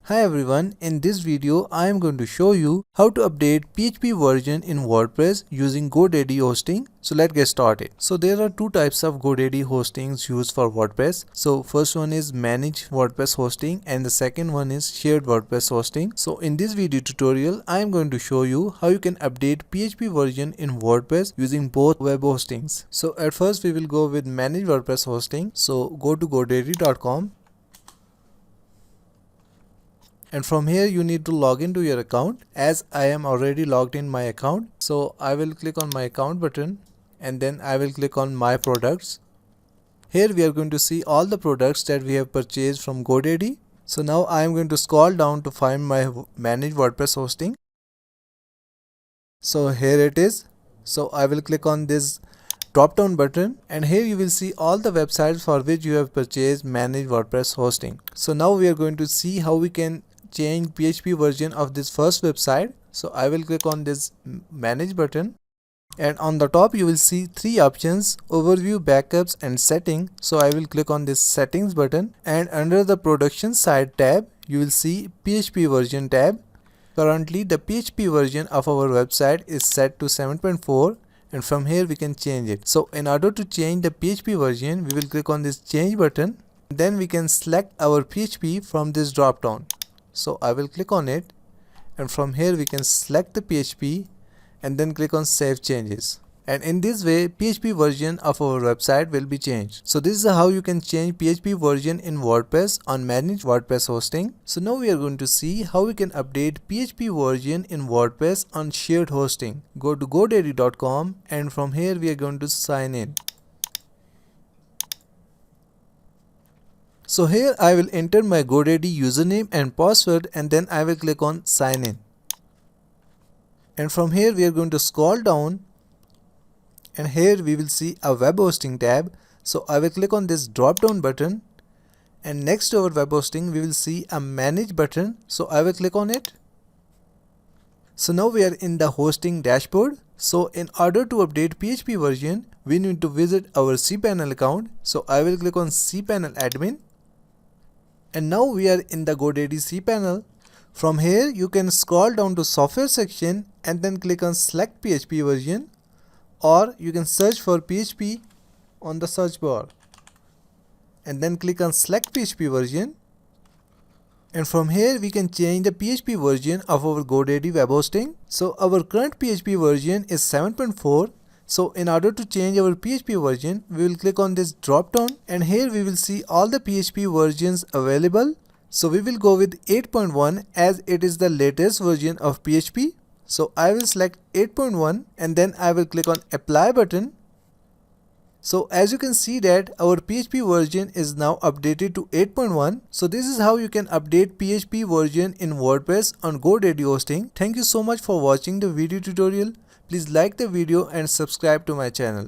Hi everyone, in this video I am going to show you how to update PHP version in WordPress using GoDaddy hosting. So let's get started. So there are two types of GoDaddy hostings used for WordPress. So first one is managed WordPress hosting and the second one is shared WordPress hosting. So in this video tutorial I am going to show you how you can update PHP version in WordPress using both web hostings. So at first we will go with managed WordPress hosting. So go to godaddy.com. And from here you need to log into your account. As I am already logged in my account, so I will click on my account button and then I will click on my products. Here we are going to see all the products that we have purchased from GoDaddy. So now I am going to scroll down to find my managed WordPress hosting. So here it is. So I will click on this drop down button and here you will see all the websites for which you have purchased managed WordPress hosting. So now we are going to see how we can change PHP version of this first website. So I will click on this manage button and on the top you will see three options: overview, backups and setting. So I will click on this settings button and under the production side tab you will see PHP version tab. Currently the PHP version of our website is set to 7.4 and from here we can change it. So in order to change the PHP version we will click on this change button. Then we can select our PHP from this drop down. So I will click on it and from here we can select the PHP and then click on save changes. And in this way PHP version of our website will be changed. So this is how you can change PHP version in WordPress on managed WordPress hosting. So now we are going to see how we can update PHP version in WordPress on shared hosting. Go to godaddy.com and from here we are going to sign in. So here I will enter my GoDaddy username and password and then I will click on sign in. And from here we are going to scroll down and here we will see a web hosting tab. So I will click on this drop down button and next to our web hosting we will see a manage button. So I will click on it. So now we are in the hosting dashboard. So in order to update PHP version we need to visit our cPanel account. So I will click on cPanel admin. And now we are in the GoDaddy cPanel. From here you can scroll down to software section and then click on select PHP version, or you can search for PHP on the search bar and then click on select PHP version. And from here we can change the PHP version of our GoDaddy web hosting. So our current PHP version is 7.4. So in order to change our PHP version, we will click on this drop down and here we will see all the PHP versions available. So we will go with 8.1 as it is the latest version of PHP. So I will select 8.1 and then I will click on apply button. So as you can see that our PHP version is now updated to 8.1. So this is how you can update PHP version in WordPress on GoDaddy hosting. Thank you so much for watching the video tutorial. Please like the video and subscribe to my channel.